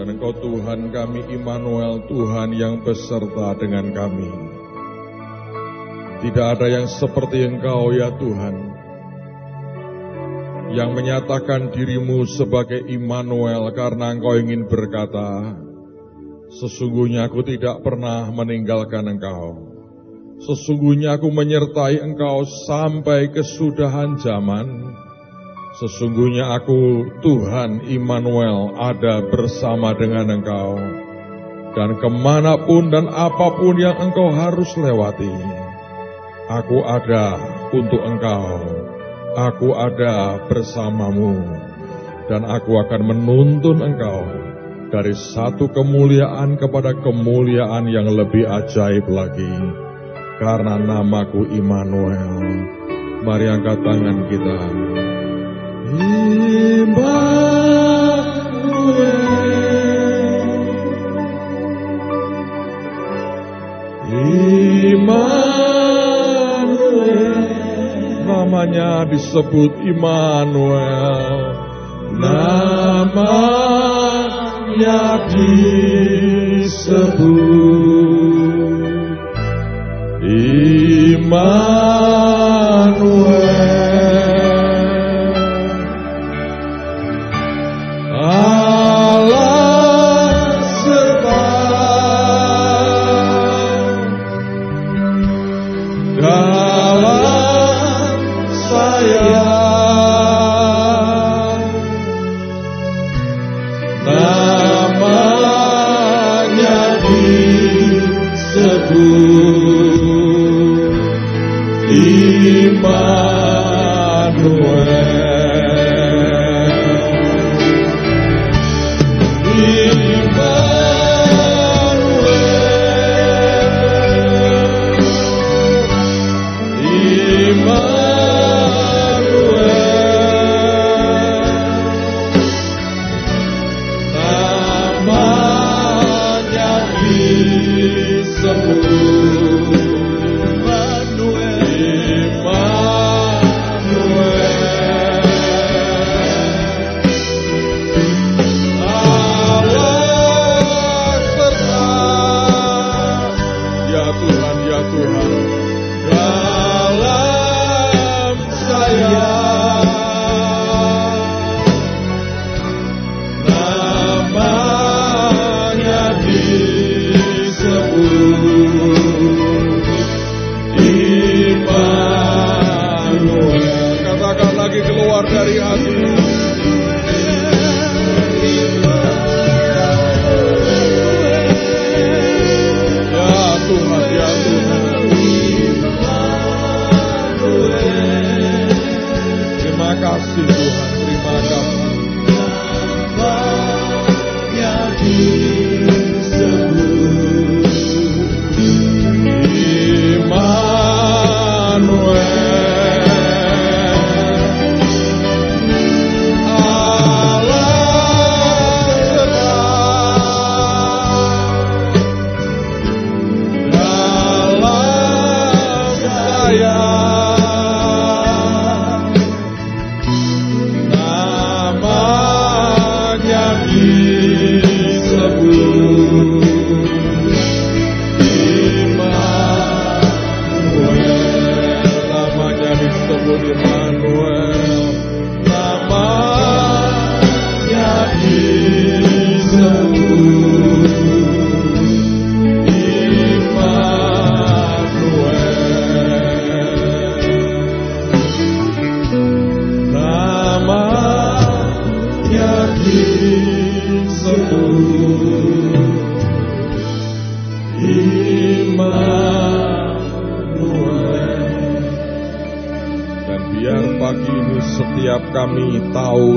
Dan Engkau Tuhan kami Immanuel, Tuhan yang beserta dengan kami. Tidak ada yang seperti Engkau ya Tuhan, yang menyatakan dirimu sebagai Immanuel karena Engkau ingin berkata, sesungguhnya aku tidak pernah meninggalkan Engkau. Sesungguhnya aku menyertai Engkau sampai kesudahan zaman. Sesungguhnya aku Tuhan Immanuel ada bersama dengan Engkau. Dan kemanapun dan apapun yang Engkau harus lewati, aku ada untuk Engkau. Aku ada bersamamu. Dan aku akan menuntun Engkau dari satu kemuliaan kepada kemuliaan yang lebih ajaib lagi. Karena namaku Immanuel. Mari angkat tangan kita. Immanuel, namanya disebut Immanuel, namanya disebut Immanuel.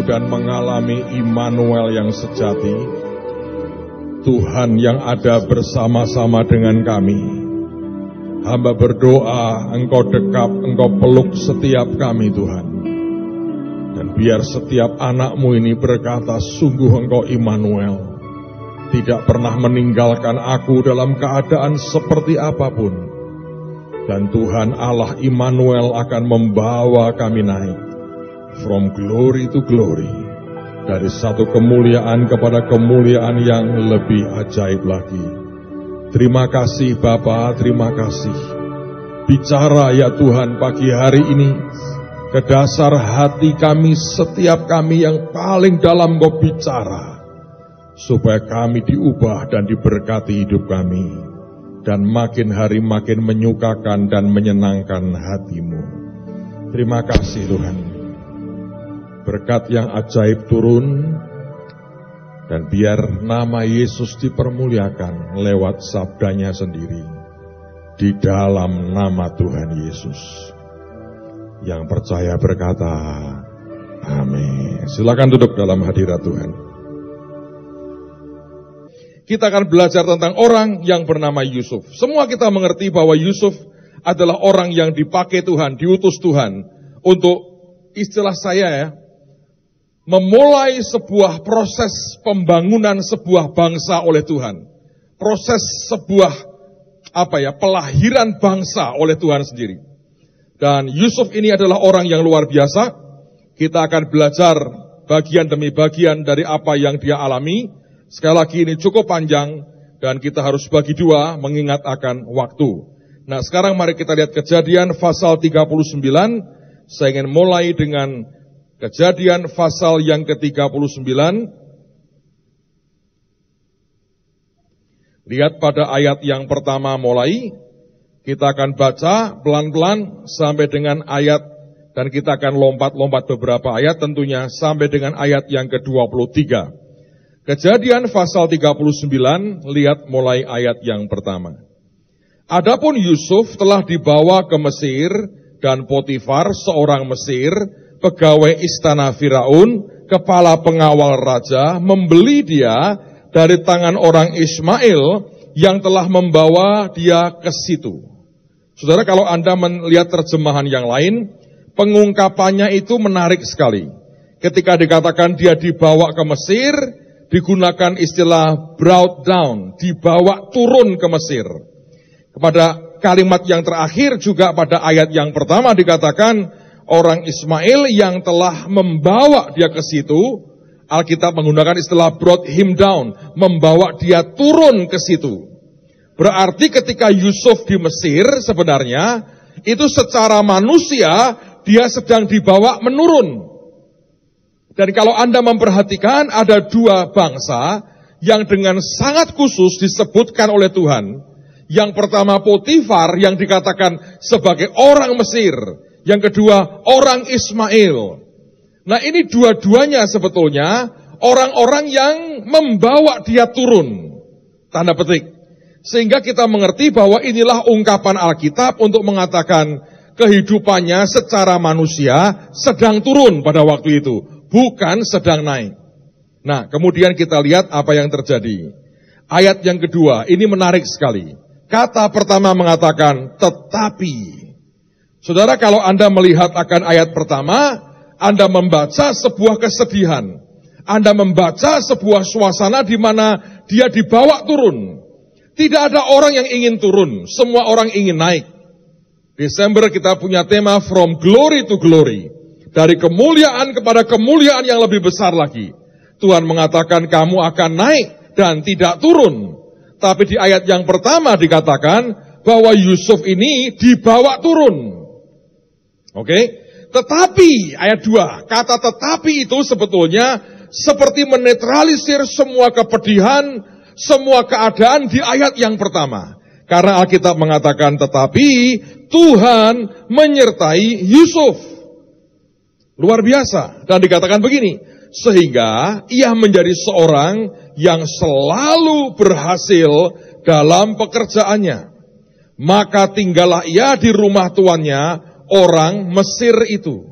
Dan mengalami Immanuel yang sejati, Tuhan yang ada bersama-sama dengan kami. Hamba berdoa, Engkau dekap, Engkau peluk setiap kami Tuhan. Dan biar setiap anak-Mu ini berkata, sungguh Engkau Immanuel, tidak pernah meninggalkan aku dalam keadaan seperti apapun. Dan Tuhan Allah Immanuel akan membawa kami naik from glory to glory, dari satu kemuliaan kepada kemuliaan yang lebih ajaib lagi. Terima kasih Bapa, terima kasih. Bicara ya Tuhan pagi hari ini ke dasar hati kami, setiap kami yang paling dalam Kau bicara, supaya kami diubah dan diberkati hidup kami, dan makin hari makin menyukakan dan menyenangkan hati-Mu. Terima kasih Tuhan. Berkat yang ajaib turun, dan biar nama Yesus dipermuliakan lewat sabdanya sendiri, di dalam nama Tuhan Yesus. Yang percaya berkata, amin. Silakan duduk dalam hadirat Tuhan. Kita akan belajar tentang orang yang bernama Yusuf. Semua kita mengerti bahwa Yusuf adalah orang yang dipakai Tuhan, diutus Tuhan untuk, istilah saya ya, memulai sebuah proses pembangunan sebuah bangsa oleh Tuhan. Proses sebuah pelahiran bangsa oleh Tuhan sendiri. Dan Yusuf ini adalah orang yang luar biasa. Kita akan belajar bagian demi bagian dari apa yang dia alami. Sekali lagi ini cukup panjang dan kita harus bagi dua mengingat akan waktu. Nah, sekarang mari kita lihat Kejadian pasal 39. Saya ingin mulai dengan Kejadian pasal yang ke-39. Lihat pada ayat yang pertama mulai. Kita akan baca pelan-pelan sampai dengan ayat, dan kita akan lompat-lompat beberapa ayat tentunya sampai dengan ayat yang ke-23. Kejadian pasal 39, lihat mulai ayat yang pertama. Adapun Yusuf telah dibawa ke Mesir, dan Potifar seorang Mesir, pegawai istana Firaun, kepala pengawal raja, membeli dia dari tangan orang Ismail yang telah membawa dia ke situ. Saudara, kalau Anda melihat terjemahan yang lain, pengungkapannya itu menarik sekali. Ketika dikatakan dia dibawa ke Mesir, digunakan istilah brought down, dibawa turun ke Mesir. Kepada kalimat yang terakhir juga pada ayat yang pertama dikatakan orang Ismail yang telah membawa dia ke situ. Alkitab menggunakan istilah brought him down, membawa dia turun ke situ. Berarti ketika Yusuf di Mesir sebenarnya itu secara manusia dia sedang dibawa menurun. Dan kalau Anda memperhatikan ada dua bangsa yang dengan sangat khusus disebutkan oleh Tuhan. Yang pertama Potifar yang dikatakan sebagai orang Mesir. Yang kedua orang Ismail. Nah, ini dua-duanya sebetulnya orang-orang yang membawa dia turun. Tanda petik. Sehingga kita mengerti bahwa inilah ungkapan Alkitab untuk mengatakan kehidupannya secara manusia sedang turun pada waktu itu, bukan sedang naik. Nah, kemudian kita lihat apa yang terjadi. Ayat yang kedua, ini menarik sekali. Kata pertama mengatakan, tetapi. Saudara, kalau Anda melihat akan ayat pertama, Anda membaca sebuah kesedihan. Anda membaca sebuah suasana di mana dia dibawa turun. Tidak ada orang yang ingin turun, semua orang ingin naik. Desember kita punya tema From Glory to Glory. Dari kemuliaan kepada kemuliaan yang lebih besar lagi. Tuhan mengatakan kamu akan naik dan tidak turun. Tapi di ayat yang pertama dikatakan bahwa Yusuf ini dibawa turun. Oke? Tetapi, ayat 2, kata tetapi itu sebetulnya seperti menetralisir semua kepedihan, semua keadaan di ayat yang pertama. Karena Alkitab mengatakan tetapi Tuhan menyertai Yusuf. Luar biasa. Dan dikatakan begini, sehingga ia menjadi seorang yang selalu berhasil dalam pekerjaannya. Maka tinggallah ia di rumah tuannya, orang Mesir itu.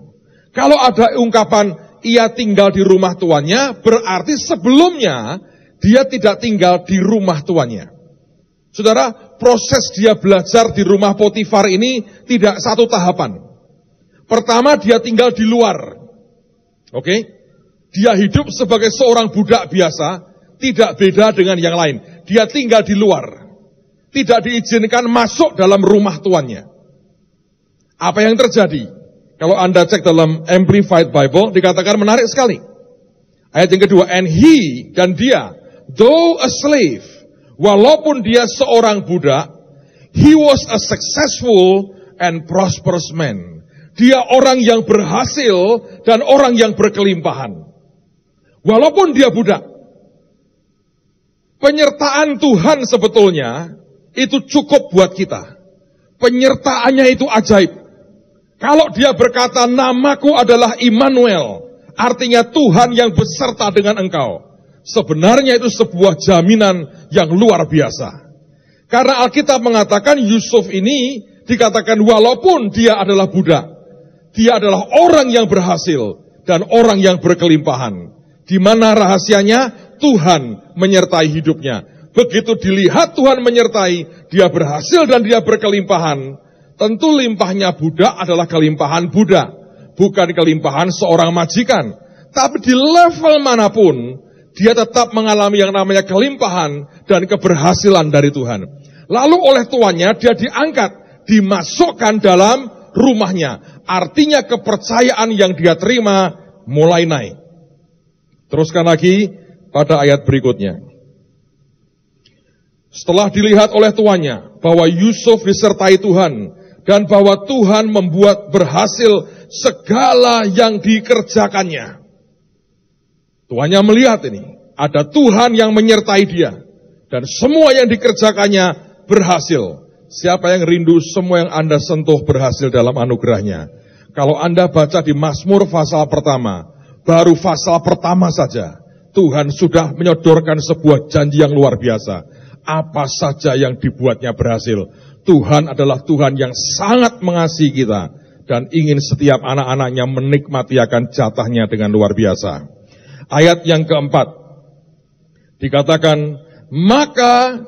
Kalau ada ungkapan ia tinggal di rumah tuannya, berarti sebelumnya dia tidak tinggal di rumah tuannya. Saudara, proses dia belajar di rumah Potifar ini tidak satu tahapan. Pertama dia tinggal di luar. Oke? Dia hidup sebagai seorang budak biasa, tidak beda dengan yang lain. Dia tinggal di luar. Tidak diizinkan masuk dalam rumah tuannya. Apa yang terjadi? Kalau Anda cek dalam Amplified Bible, dikatakan menarik sekali. Ayat yang kedua, and he, dan dia, though a slave, walaupun dia seorang budak, he was a successful and prosperous man. Dia orang yang berhasil dan orang yang berkelimpahan. Walaupun dia budak. Penyertaan Tuhan sebetulnya itu cukup buat kita. Penyertaannya itu ajaib. Kalau dia berkata, namaku adalah Immanuel, artinya Tuhan yang beserta dengan engkau. Sebenarnya itu sebuah jaminan yang luar biasa. Karena Alkitab mengatakan Yusuf ini dikatakan walaupun dia adalah budak, dia adalah orang yang berhasil dan orang yang berkelimpahan. Di mana rahasianya? Tuhan menyertai hidupnya. Begitu dilihat Tuhan menyertai, dia berhasil dan dia berkelimpahan. Tentu limpahnya budak adalah kelimpahan budak, bukan kelimpahan seorang majikan. Tapi di level manapun, dia tetap mengalami yang namanya kelimpahan dan keberhasilan dari Tuhan. Lalu oleh tuannya dia diangkat, dimasukkan dalam rumahnya. Artinya kepercayaan yang dia terima mulai naik. Teruskan lagi pada ayat berikutnya. Setelah dilihat oleh tuannya bahwa Yusuf disertai Tuhan dan bahwa Tuhan membuat berhasil segala yang dikerjakannya. Tuannya melihat ini, ada Tuhan yang menyertai dia dan semua yang dikerjakannya berhasil. Siapa yang rindu semua yang Anda sentuh berhasil dalam anugerahnya? Kalau Anda baca di Mazmur pasal pertama, baru pasal pertama saja, Tuhan sudah menyodorkan sebuah janji yang luar biasa. Apa saja yang dibuatnya berhasil. Tuhan adalah Tuhan yang sangat mengasihi kita dan ingin setiap anak-anaknya menikmati akan jatahnya dengan luar biasa. Ayat yang keempat, dikatakan, maka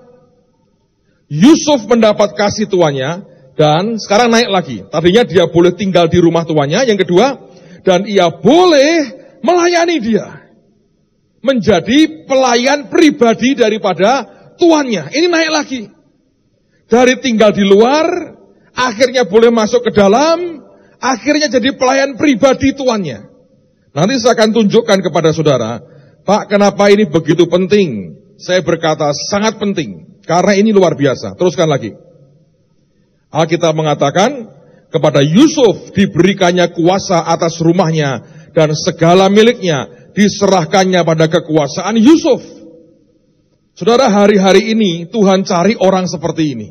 Yusuf mendapat kasih tuannya, dan sekarang naik lagi. Tadinya dia boleh tinggal di rumah tuannya. Yang kedua, dan ia boleh melayani dia. Menjadi pelayan pribadi daripada tuannya. Ini naik lagi. Dari tinggal di luar, akhirnya boleh masuk ke dalam, akhirnya jadi pelayan pribadi tuannya. Nanti saya akan tunjukkan kepada saudara, Pak, kenapa ini begitu penting? Saya berkata sangat penting. Karena ini luar biasa. Teruskan lagi. Alkitab mengatakan, kepada Yusuf diberikannya kuasa atas rumahnya dan segala miliknya diserahkannya pada kekuasaan Yusuf. Saudara, hari-hari ini Tuhan cari orang seperti ini.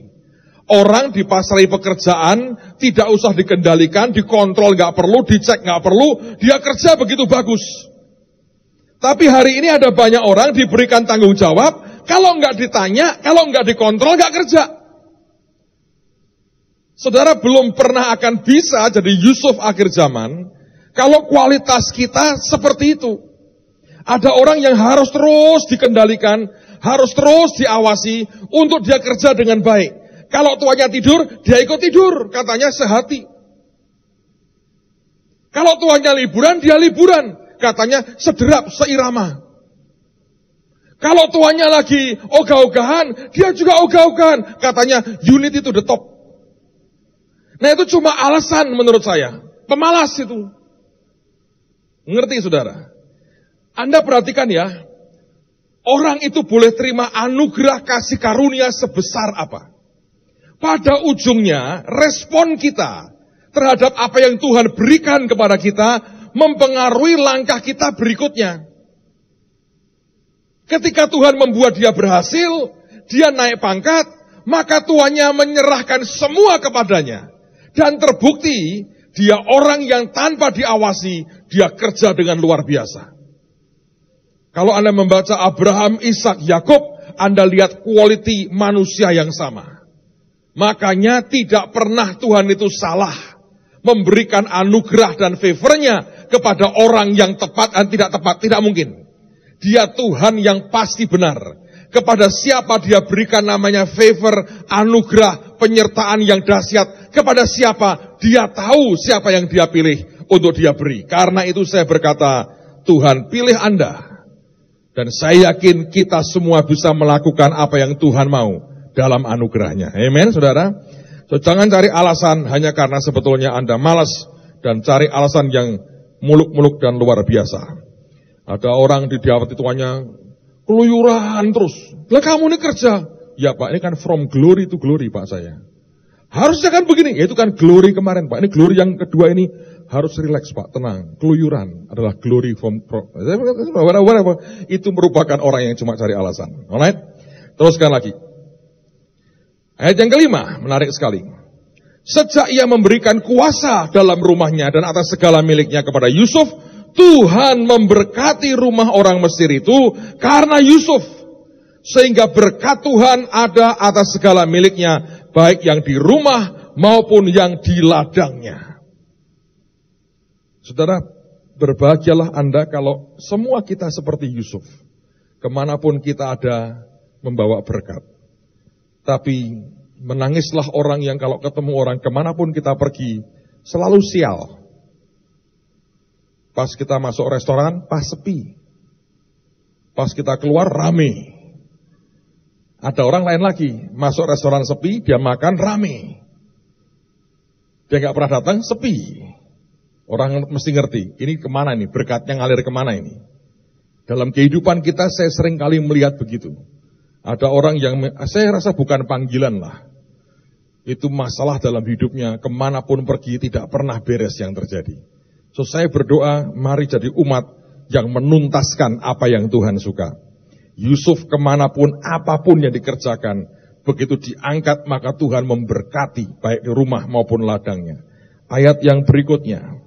Orang dipasrai pekerjaan, tidak usah dikendalikan, dikontrol gak perlu, dicek gak perlu, dia kerja begitu bagus. Tapi hari ini ada banyak orang diberikan tanggung jawab, kalau nggak ditanya, kalau nggak dikontrol, nggak kerja. Saudara belum pernah akan bisa jadi Yusuf akhir zaman, kalau kualitas kita seperti itu. Ada orang yang harus terus dikendalikan, harus terus diawasi, untuk dia kerja dengan baik. Kalau tuannya tidur, dia ikut tidur, katanya sehati. Kalau tuannya liburan, dia liburan, katanya sederap, seirama. Kalau tuannya lagi ogah-ogahan, dia juga ogah-ogahan. Katanya unit itu the top. Nah itu cuma alasan menurut saya. Pemalas itu. Ngerti saudara? Anda perhatikan ya. Orang itu boleh terima anugerah kasih karunia sebesar apa. Pada ujungnya respon kita terhadap apa yang Tuhan berikan kepada kita mempengaruhi langkah kita berikutnya. Ketika Tuhan membuat dia berhasil, dia naik pangkat, maka tuannya menyerahkan semua kepadanya. Dan terbukti, dia orang yang tanpa diawasi, dia kerja dengan luar biasa. Kalau Anda membaca Abraham, Ishak, Yakub, Anda lihat quality manusia yang sama. Makanya tidak pernah Tuhan itu salah memberikan anugerah dan favornya kepada orang yang tepat dan tidak tepat, tidak mungkin. Dia Tuhan yang pasti benar. Kepada siapa dia berikan namanya favor, anugerah, penyertaan yang dahsyat. Kepada siapa, dia tahu siapa yang dia pilih untuk dia beri. Karena itu saya berkata, Tuhan pilih Anda. Dan saya yakin kita semua bisa melakukan apa yang Tuhan mau dalam anugerahnya. Amen, saudara. So, jangan cari alasan hanya karena sebetulnya Anda malas. Dan cari alasan yang muluk-muluk dan luar biasa. Ada orang didapati tuannya keluyuran terus. Lah kamu ini kerja. Ya Pak, ini kan from glory to glory Pak saya. Harusnya kan begini, ya itu kan glory kemarin Pak. Ini glory yang kedua ini harus relax Pak, tenang. Keluyuran adalah glory from itu merupakan orang yang cuma cari alasan. Alright? Teruskan lagi. Ayat yang kelima, menarik sekali. Sejak ia memberikan kuasa dalam rumahnya dan atas segala miliknya kepada Yusuf, Tuhan memberkati rumah orang Mesir itu karena Yusuf. Sehingga berkat Tuhan ada atas segala miliknya, baik yang di rumah maupun yang di ladangnya. Saudara, berbahagialah Anda kalau semua kita seperti Yusuf. Kemanapun kita ada, membawa berkat. Tapi menangislah orang yang kalau ketemu orang kemanapun kita pergi, selalu sial. Pas kita masuk restoran, pas sepi. Pas kita keluar, rame. Ada orang lain lagi, masuk restoran sepi, dia makan rame. Dia gak pernah datang, sepi. Orang mesti ngerti, ini kemana ini, berkatnya ngalir kemana ini. Dalam kehidupan kita saya sering kali melihat begitu. Ada orang yang, saya rasa bukan panggilan lah. Itu masalah dalam hidupnya, kemanapun pergi tidak pernah beres yang terjadi. So saya berdoa, mari jadi umat yang menuntaskan apa yang Tuhan suka. Yusuf kemanapun, apapun yang dikerjakan, begitu diangkat maka Tuhan memberkati, baik di rumah maupun ladangnya. Ayat yang berikutnya,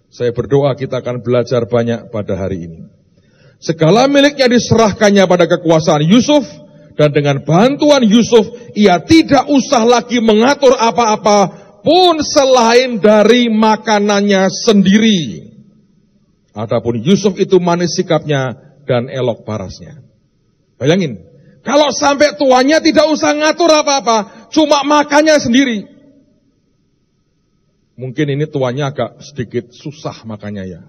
saya berdoa kita akan belajar banyak pada hari ini. Segala miliknya diserahkannya pada kekuasaan Yusuf, dan dengan bantuan Yusuf, ia tidak usah lagi mengatur apa-apa pun selain dari makanannya sendiri. Adapun Yusuf itu manis sikapnya dan elok parasnya. Bayangin, kalau sampai tuannya tidak usah ngatur apa-apa, cuma makannya sendiri. Mungkin ini tuannya agak sedikit susah makannya ya.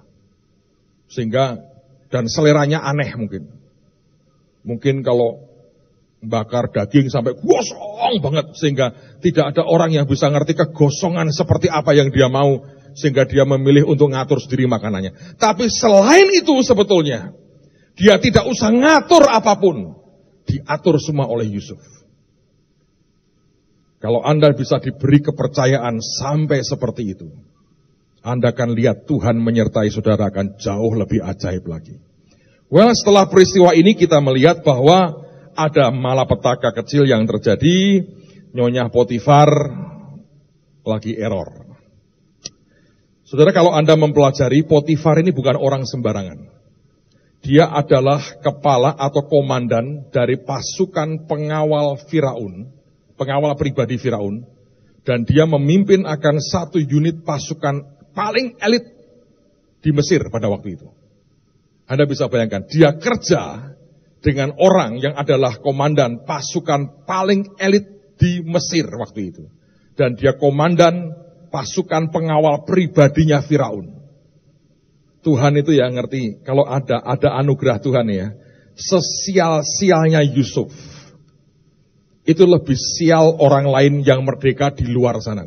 Sehingga, dan seleranya aneh mungkin. Mungkin kalau bakar daging sampai gosong banget, sehingga tidak ada orang yang bisa ngerti kegosongan seperti apa yang dia mau, sehingga dia memilih untuk ngatur sendiri makanannya. Tapi selain itu sebetulnya, dia tidak usah ngatur apapun, diatur semua oleh Yusuf. Kalau Anda bisa diberi kepercayaan sampai seperti itu, Anda akan lihat Tuhan menyertai saudara akan jauh lebih ajaib lagi. Well, setelah peristiwa ini kita melihat bahwa ada malapetaka kecil yang terjadi. Nyonya Potifar lagi error. Saudara, kalau Anda mempelajari, Potifar ini bukan orang sembarangan. Dia adalah kepala atau komandan dari pasukan pengawal Firaun, pengawal pribadi Firaun, dan dia memimpin akan satu unit pasukan paling elit di Mesir pada waktu itu. Anda bisa bayangkan, dia kerja dengan orang yang adalah komandan pasukan paling elit di Mesir waktu itu. Dan dia komandan pasukan pengawal pribadinya Firaun. Tuhan itu ya ngerti, kalau ada anugerah Tuhan ya, sesial-sialnya Yusuf, itu lebih sial orang lain yang merdeka di luar sana.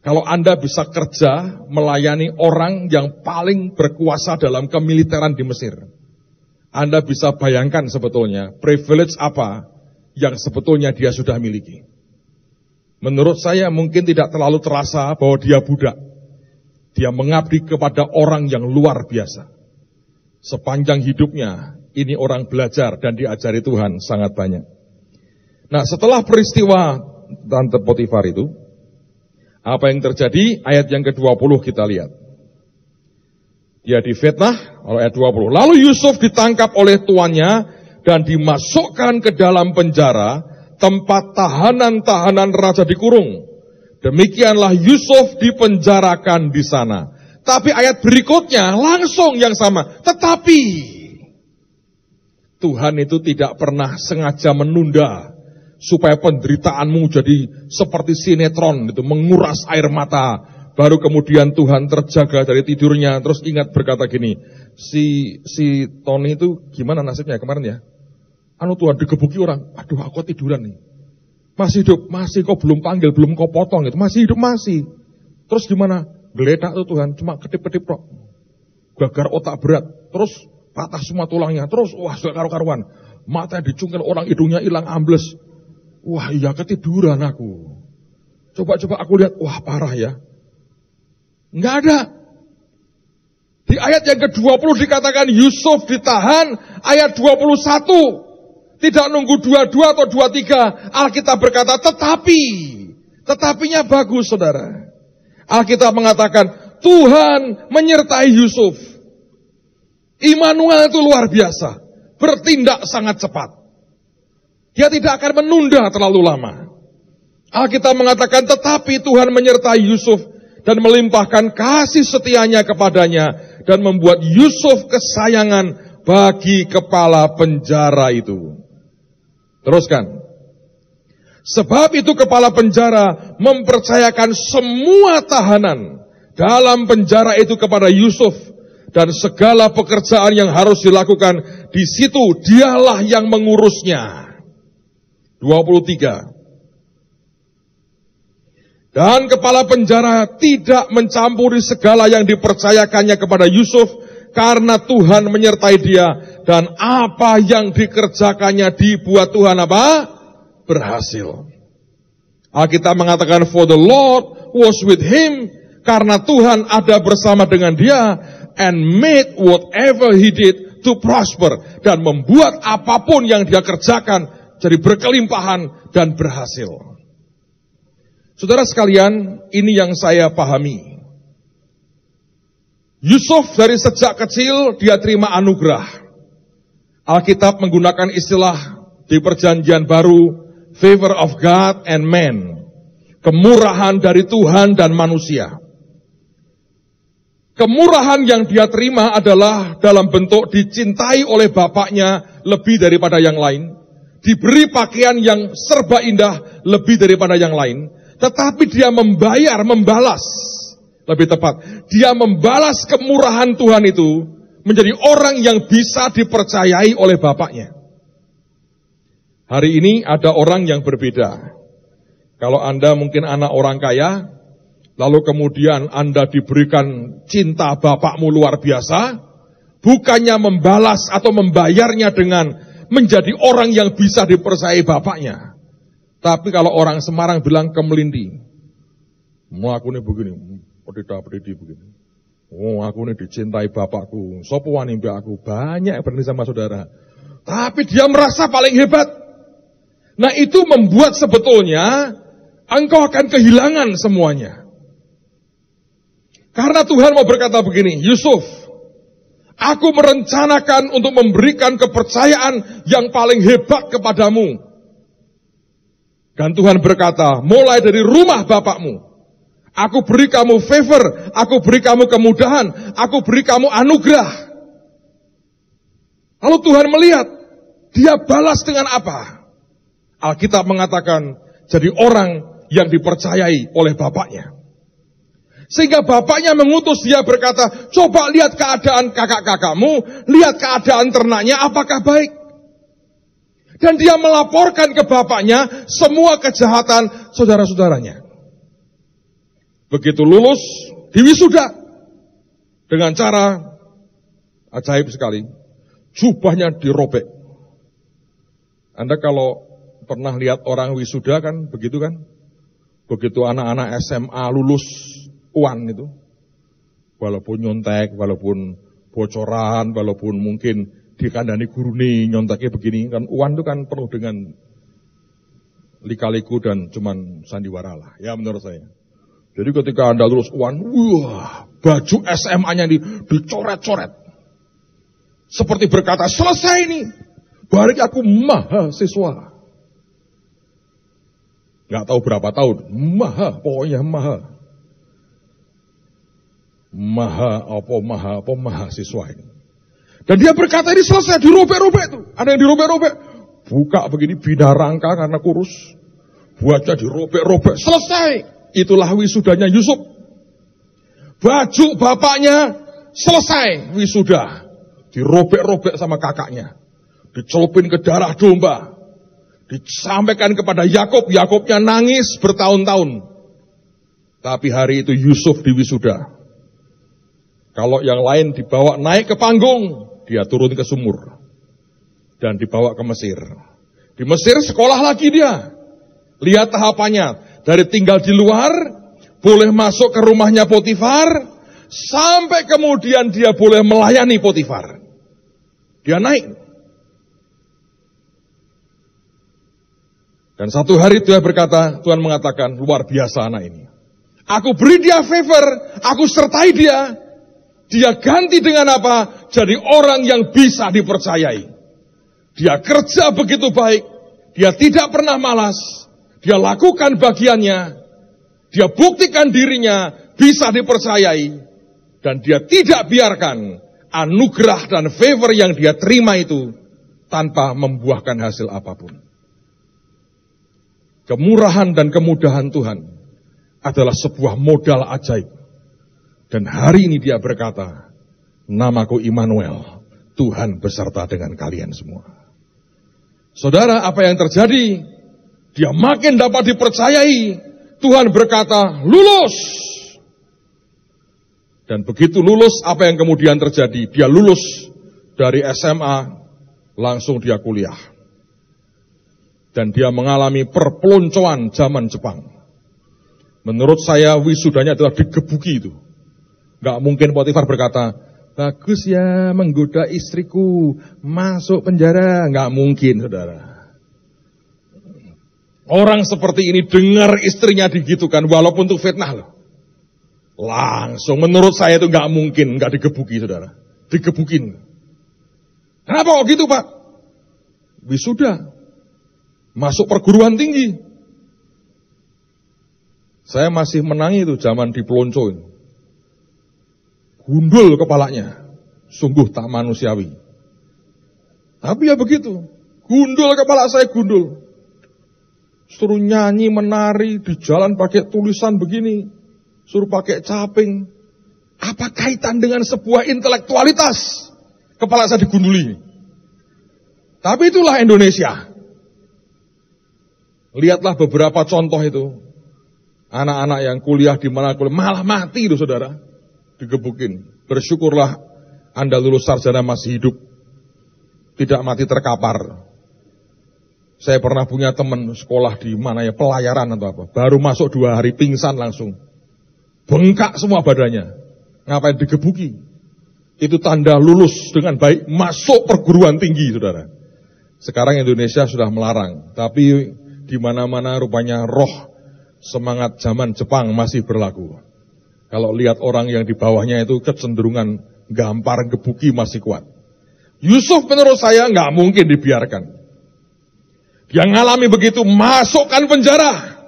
Kalau Anda bisa kerja melayani orang yang paling berkuasa dalam kemiliteran di Mesir, Anda bisa bayangkan sebetulnya privilege apa yang sebetulnya dia sudah miliki. Menurut saya mungkin tidak terlalu terasa bahwa dia budak. Dia mengabdi kepada orang yang luar biasa. Sepanjang hidupnya, ini orang belajar dan diajari Tuhan sangat banyak. Nah, setelah peristiwa Tante Potifar itu, apa yang terjadi? Ayat yang ke-20 kita lihat. Dia difitnah oleh ayat 20. Lalu Yusuf ditangkap oleh tuannya dan dimasukkan ke dalam penjara, tempat tahanan-tahanan raja dikurung. Demikianlah Yusuf dipenjarakan di sana. Tapi ayat berikutnya langsung yang sama. Tetapi Tuhan itu tidak pernah sengaja menunda supaya penderitaanmu jadi seperti sinetron, itu menguras air mata. Baru kemudian Tuhan terjaga dari tidurnya, terus ingat berkata gini, si Tony itu gimana nasibnya kemarin ya? Tuhan digebuki orang, aduh aku tiduran nih. Masih hidup, masih kok belum panggil, belum kau potong itu, masih hidup masih. Terus gimana? Geletak tuh Tuhan, cuma kedip-kedip kok. Gagar otak berat, terus patah semua tulangnya, terus wah sudah karu-karuan. Mata dicungkil orang, hidungnya hilang ambles. Wah iya ketiduran aku. Coba-coba aku lihat, wah parah ya. Enggak ada. Di ayat yang ke-20 dikatakan Yusuf ditahan, ayat 21. Tidak nunggu 22 atau 23. Alkitab berkata tetapinya bagus saudara. Alkitab mengatakan Tuhan menyertai Yusuf. Immanuel itu luar biasa. Bertindak sangat cepat. Dia tidak akan menunda terlalu lama. Alkitab mengatakan tetapi Tuhan menyertai Yusuf dan melimpahkan kasih setianya kepadanya dan membuat Yusuf kesayangan bagi kepala penjara itu. Teruskan. Sebab itu kepala penjara mempercayakan semua tahanan dalam penjara itu kepada Yusuf dan segala pekerjaan yang harus dilakukan di situ dialah yang mengurusnya. 23. Dan kepala penjara tidak mencampuri segala yang dipercayakannya kepada Yusuf karena Tuhan menyertai dia dan apa yang dikerjakannya dibuat Tuhan apa? Berhasil. Alkitab mengatakan for the Lord was with him karena Tuhan ada bersama dengan dia and made whatever he did to prosper dan membuat apapun yang dia kerjakan jadi berkelimpahan dan berhasil. Saudara sekalian, ini yang saya pahami. Yusuf dari sejak kecil dia terima anugerah. Alkitab menggunakan istilah di perjanjian baru, favor of God and man. Kemurahan dari Tuhan dan manusia. Kemurahan yang dia terima adalah dalam bentuk dicintai oleh bapaknya lebih daripada yang lain. Diberi pakaian yang serba indah lebih daripada yang lain. Tetapi dia membalas, lebih tepat, dia membalas kemurahan Tuhan itu menjadi orang yang bisa dipercayai oleh bapaknya. Hari ini ada orang yang berbeda. Kalau Anda mungkin anak orang kaya, lalu kemudian Anda diberikan cinta bapakmu luar biasa, bukannya membalas atau membayarnya dengan menjadi orang yang bisa dipercayai bapaknya. Tapi kalau orang Semarang bilang kemelindi, mau aku ini begini, pedida-pedidi begini. Oh aku ini dicintai bapakku, sopo wani mbak aku, banyak berani sama saudara. Tapi dia merasa paling hebat. Nah itu membuat sebetulnya engkau akan kehilangan semuanya. Karena Tuhan mau berkata begini, Yusuf, aku merencanakan untuk memberikan kepercayaan yang paling hebat kepadamu. Dan Tuhan berkata, mulai dari rumah bapakmu, aku beri kamu favor, aku beri kamu kemudahan, aku beri kamu anugerah. Lalu Tuhan melihat, dia balas dengan apa? Alkitab mengatakan, jadi orang yang dipercayai oleh bapaknya. Sehingga bapaknya mengutus dia berkata, coba lihat keadaan kakak-kakakmu, lihat keadaan ternaknya, apakah baik? Dan dia melaporkan ke bapaknya semua kejahatan saudara-saudaranya. Begitu lulus, diwisuda. Dengan cara ajaib sekali. Jubahnya dirobek. Anda kalau pernah lihat orang wisuda kan, begitu kan? Begitu anak-anak SMA lulus UAN itu. Walaupun nyontek, walaupun bocoran, walaupun mungkin dikandani gurune nyontaknya begini kan UAN itu kan penuh dengan lika-liku dan cuman sandiwara lah ya menurut saya. Jadi ketika Anda lulus UAN, wah baju SMA-nya dicoret-coret seperti berkata selesai nih, balik aku mahasiswa. Gak tahu berapa tahun, pokoknya mahasiswa ini. Dan dia berkata ini selesai, dirobek-robek itu. Ada yang dirobek-robek. Buka begini, bina rangka karena kurus. Wajah dirobek-robek, selesai. Itulah wisudanya Yusuf. Baju bapaknya selesai wisuda. Dirobek-robek sama kakaknya. Dicelupin ke darah domba. Disampaikan kepada Yakub. Yakubnya nangis bertahun-tahun. Tapi hari itu Yusuf diwisuda. Kalau yang lain dibawa naik ke panggung, dia turun ke sumur. Dan dibawa ke Mesir. Di Mesir sekolah lagi dia. Lihat tahapannya. Dari tinggal di luar, boleh masuk ke rumahnya Potifar, sampai kemudian dia boleh melayani Potifar. Dia naik. Dan satu hari dia berkata, Tuhan mengatakan, luar biasa anak ini. Aku beri dia favor, aku sertai dia. Dia ganti dengan apa? Jadi orang yang bisa dipercayai. Dia kerja begitu baik, dia tidak pernah malas, dia lakukan bagiannya, dia buktikan dirinya bisa dipercayai, dan dia tidak biarkan anugerah dan favor yang dia terima itu tanpa membuahkan hasil apapun. Kemurahan dan kemudahan Tuhan adalah sebuah modal ajaib. Dan hari ini dia berkata, namaku Immanuel, Tuhan beserta dengan kalian semua. Saudara, apa yang terjadi? Dia makin dapat dipercayai. Tuhan berkata, lulus. Dan begitu lulus, apa yang kemudian terjadi? Dia lulus dari SMA, langsung dia kuliah. Dan dia mengalami perpeloncoan zaman Jepang. Menurut saya wisudanya adalah digebuki itu. Gak mungkin Potifar berkata, bagus ya menggoda istriku, masuk penjara. Gak mungkin, saudara. Orang seperti ini dengar istrinya digitukan, walaupun itu fitnah loh. Langsung, menurut saya itu gak mungkin, gak digebuki, saudara. Digebukin. Kenapa kok gitu, Pak? Wisuda. Masuk perguruan tinggi. Saya masih menangi itu zaman dipeloncoin. Gundul kepalanya. Sungguh tak manusiawi. Tapi ya begitu. Gundul kepala saya, gundul. Suruh nyanyi, menari, di jalan pakai tulisan begini. Suruh pakai caping. Apa kaitan dengan sebuah intelektualitas? Kepala saya digunduli. Tapi itulah Indonesia. Lihatlah beberapa contoh itu. Anak-anak yang kuliah di mana kuliah, malah mati itu, saudara. Digebukin. Bersyukurlah Anda lulus sarjana masih hidup. Tidak mati terkapar. Saya pernah punya teman sekolah di mana ya, pelayaran atau apa. Baru masuk 2 hari pingsan langsung. Bengkak semua badannya. Ngapain digebuki? Itu tanda lulus dengan baik, masuk perguruan tinggi, saudara. Sekarang Indonesia sudah melarang. Tapi di mana-mana rupanya roh semangat zaman Jepang masih berlaku. Kalau lihat orang yang di bawahnya itu kecenderungan gampar gebuki masih kuat. Yusuf menurut saya nggak mungkin dibiarkan. Dia ngalami begitu, masukkan penjara.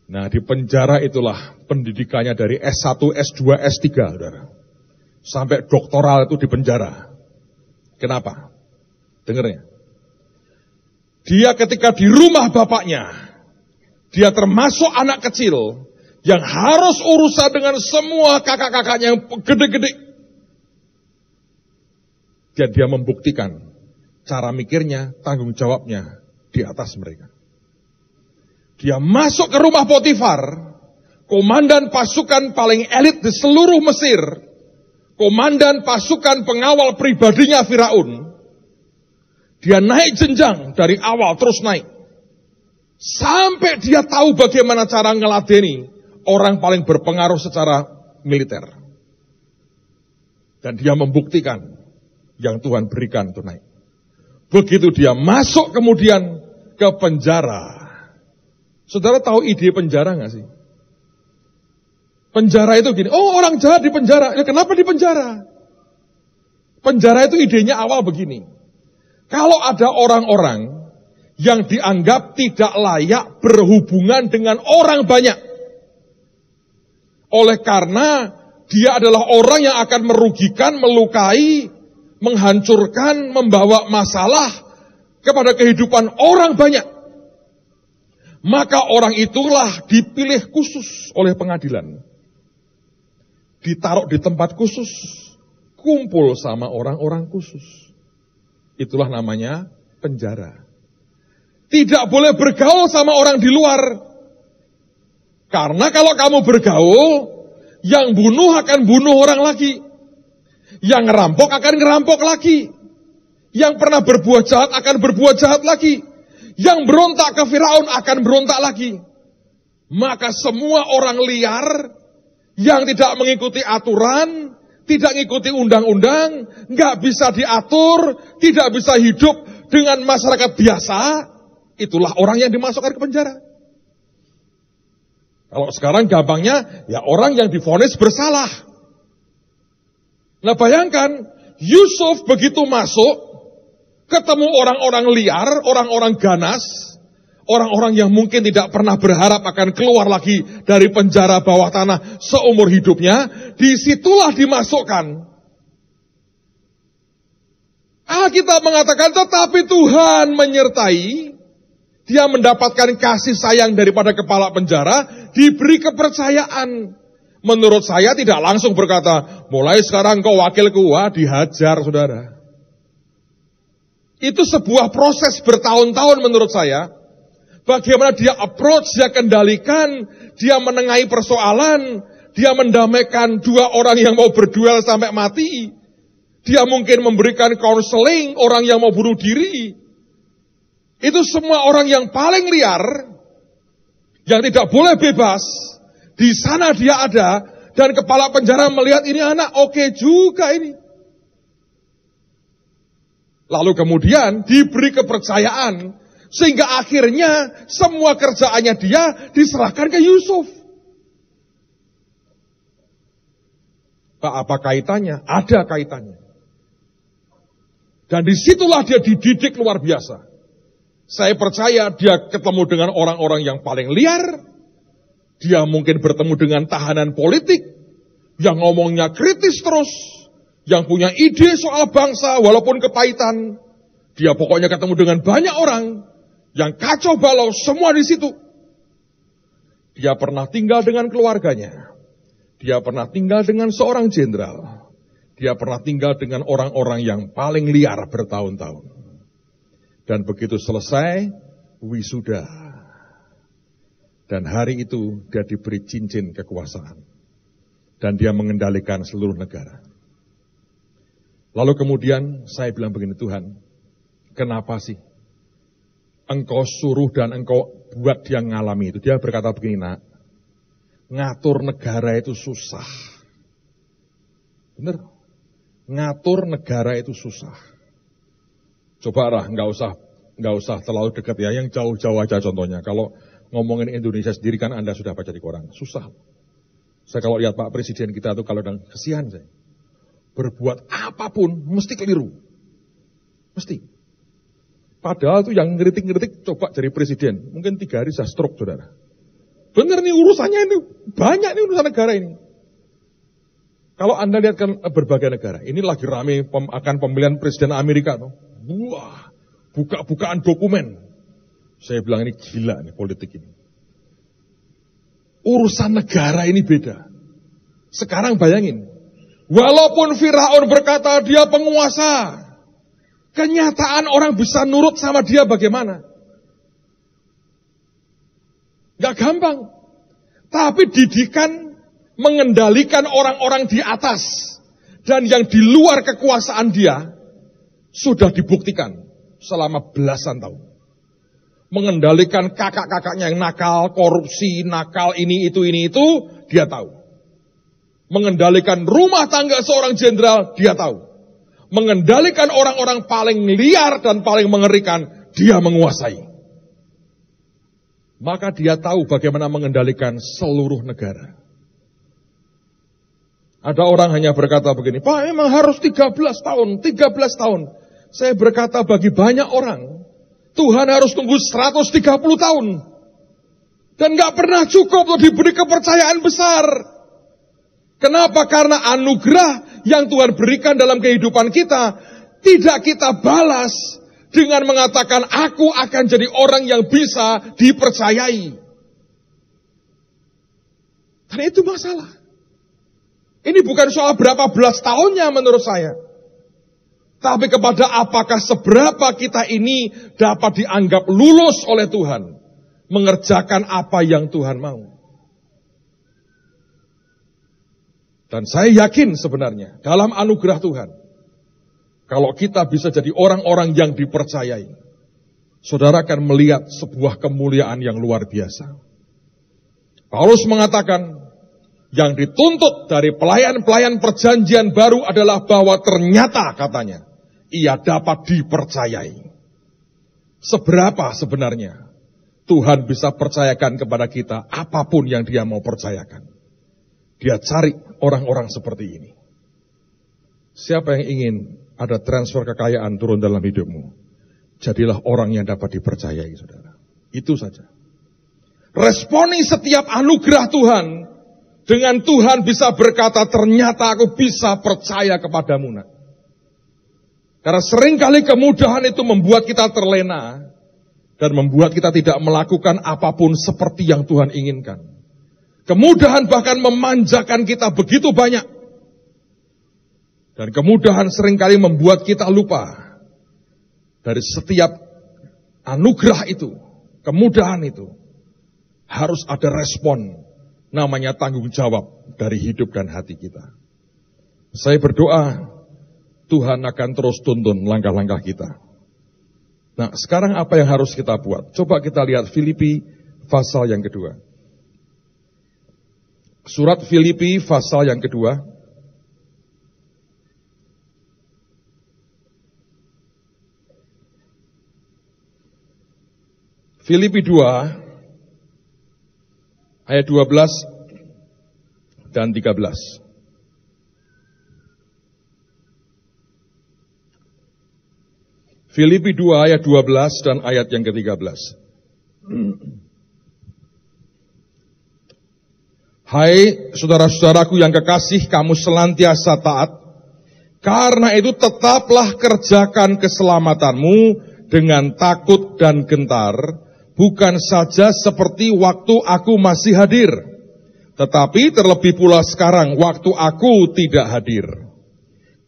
Nah, di penjara itulah pendidikannya dari S1, S2, S3, saudara. Sampai doktoral itu di penjara. Kenapa? Dengarnya. Dia ketika di rumah bapaknya, dia termasuk anak kecil yang harus urusan dengan semua kakak-kakaknya yang gede-gede. Dan dia membuktikan cara mikirnya, tanggung jawabnya di atas mereka. Dia masuk ke rumah Potifar, komandan pasukan paling elit di seluruh Mesir, komandan pasukan pengawal pribadinya Firaun. Dia naik jenjang dari awal terus naik. Sampai dia tahu bagaimana cara ngeladeni orang paling berpengaruh secara militer. Dan dia membuktikan yang Tuhan berikan itu naik. Begitu dia masuk kemudian ke penjara. Saudara tahu ide penjara gak sih? Penjara itu gini, oh orang jahat di penjara. Ya, kenapa di penjara? Penjara itu idenya awal begini. Kalau ada orang-orang yang dianggap tidak layak berhubungan dengan orang banyak. Oleh karena dia adalah orang yang akan merugikan, melukai, menghancurkan, membawa masalah kepada kehidupan orang banyak. Maka orang itulah dipilih khusus oleh pengadilan. Ditaruh di tempat khusus, kumpul sama orang-orang khusus. Itulah namanya penjara. Tidak boleh bergaul sama orang di luar. Karena kalau kamu bergaul, Yang bunuh akan bunuh orang lagi. Yang ngerampok akan ngerampok lagi. Yang pernah berbuat jahat akan berbuat jahat lagi. Yang berontak ke Firaun akan berontak lagi. Maka semua orang liar yang tidak mengikuti aturan, tidak mengikuti undang-undang, nggak bisa diatur, tidak bisa hidup dengan masyarakat biasa, itulah orang yang dimasukkan ke penjara. Kalau sekarang gampangnya, ya orang yang divonis bersalah. Nah bayangkan, Yusuf begitu masuk, ketemu orang-orang liar, orang-orang ganas, orang-orang yang mungkin tidak pernah berharap akan keluar lagi dari penjara bawah tanah seumur hidupnya, disitulah dimasukkan. Alkitab mengatakan, tetapi Tuhan menyertai, dia mendapatkan kasih sayang daripada kepala penjara, diberi kepercayaan. Menurut saya tidak langsung berkata, mulai sekarang kau wakilku, wah dihajar saudara. Itu sebuah proses bertahun-tahun menurut saya. Bagaimana dia approach, dia kendalikan, dia menengahi persoalan, dia mendamaikan dua orang yang mau berduel sampai mati. Dia mungkin memberikan counseling orang yang mau bunuh diri. Itu semua orang yang paling liar, yang tidak boleh bebas. Di sana dia ada, dan kepala penjara melihat ini anak oke juga ini. Lalu kemudian diberi kepercayaan, sehingga akhirnya semua kerjaannya dia diserahkan ke Yusuf. Pak, apa kaitannya? Ada kaitannya. Dan disitulah dia dididik luar biasa. Saya percaya dia ketemu dengan orang-orang yang paling liar. Dia mungkin bertemu dengan tahanan politik yang ngomongnya kritis terus, yang punya ide soal bangsa walaupun kepahitan. Dia pokoknya ketemu dengan banyak orang yang kacau balau semua di situ. Dia pernah tinggal dengan keluarganya. Dia pernah tinggal dengan seorang jenderal. Dia pernah tinggal dengan orang-orang yang paling liar bertahun-tahun. Dan begitu selesai, wisuda. Dan hari itu dia diberi cincin kekuasaan. Dan dia mengendalikan seluruh negara. Lalu kemudian saya bilang begini, Tuhan, kenapa sih Engkau suruh dan Engkau buat dia ngalami itu? Dia berkata begini, nak, ngatur negara itu susah. Benar? Ngatur negara itu susah. Coba lah, nggak usah terlalu dekat ya, yang jauh-jauh aja contohnya. Kalau ngomongin Indonesia sendiri kan Anda sudah baca di koran, susah. Saya kalau lihat Pak Presiden kita tuh kalau dan kesian saya. Berbuat apapun mesti keliru. Mesti. Padahal tuh yang ngeritik-ngeritik coba jadi presiden. Mungkin 3 hari sudah stroke, saudara. Benar nih urusannya ini. Banyak nih urusan negara ini. Kalau Anda lihat kan berbagai negara. Ini lagi rame akan pemilihan presiden Amerika. Tuh. Wah, buka-bukaan dokumen. Saya bilang ini gila nih politik ini. Urusan negara ini beda. Sekarang bayangin. Walaupun Firaun berkata dia penguasa, kenyataan orang bisa nurut sama dia bagaimana? Gak gampang. Tapi didikan mengendalikan orang-orang di atas dan yang di luar kekuasaan dia sudah dibuktikan selama belasan tahun. Mengendalikan kakak-kakaknya yang nakal, korupsi, nakal, ini itu, dia tahu. Mengendalikan rumah tangga seorang jenderal, dia tahu. Mengendalikan orang-orang paling liar dan paling mengerikan, dia menguasai. Maka dia tahu bagaimana mengendalikan seluruh negara. Ada orang hanya berkata begini, Pak memang harus 13 tahun. Saya berkata bagi banyak orang, Tuhan harus tunggu 130 tahun. Dan gak pernah cukup untuk diberi kepercayaan besar. Kenapa? Karena anugerah yang Tuhan berikan dalam kehidupan kita, tidak kita balas dengan mengatakan, aku akan jadi orang yang bisa dipercayai. Karena itu masalah. Ini bukan soal berapa belas tahunnya menurut saya. Tapi kepada apakah seberapa kita ini dapat dianggap lulus oleh Tuhan. Mengerjakan apa yang Tuhan mau. Dan saya yakin sebenarnya dalam anugerah Tuhan, kalau kita bisa jadi orang-orang yang dipercayai, saudara akan melihat sebuah kemuliaan yang luar biasa. Paulus mengatakan, yang dituntut dari pelayan-pelayan perjanjian baru adalah bahwa ternyata katanya, ia dapat dipercayai. Seberapa sebenarnya Tuhan bisa percayakan kepada kita apapun yang Dia mau percayakan. Dia cari orang-orang seperti ini. Siapa yang ingin ada transfer kekayaan turun dalam hidupmu? Jadilah orang yang dapat dipercayai, saudara. Itu saja. Responi setiap anugerah Tuhan, dengan Tuhan bisa berkata, ternyata aku bisa percaya kepadamu, nak. Karena seringkali kemudahan itu membuat kita terlena, dan membuat kita tidak melakukan apapun seperti yang Tuhan inginkan. Kemudahan bahkan memanjakan kita begitu banyak. Dan kemudahan seringkali membuat kita lupa dari setiap anugerah itu, kemudahan itu, harus ada respon, namanya tanggung jawab dari hidup dan hati kita. Saya berdoa, Tuhan akan terus tuntun langkah-langkah kita. Nah, sekarang apa yang harus kita buat? Coba kita lihat Filipi pasal yang kedua. Surat Filipi pasal yang kedua. Filipi 2 ayat 12 dan 13. Filipi 2 ayat 12 dan ayat yang ke-13. Hai saudara-saudaraku yang kekasih, kamu senantiasa taat. Karena itu tetaplah kerjakan keselamatanmu dengan takut dan gentar, bukan saja seperti waktu aku masih hadir, tetapi terlebih pula sekarang waktu aku tidak hadir.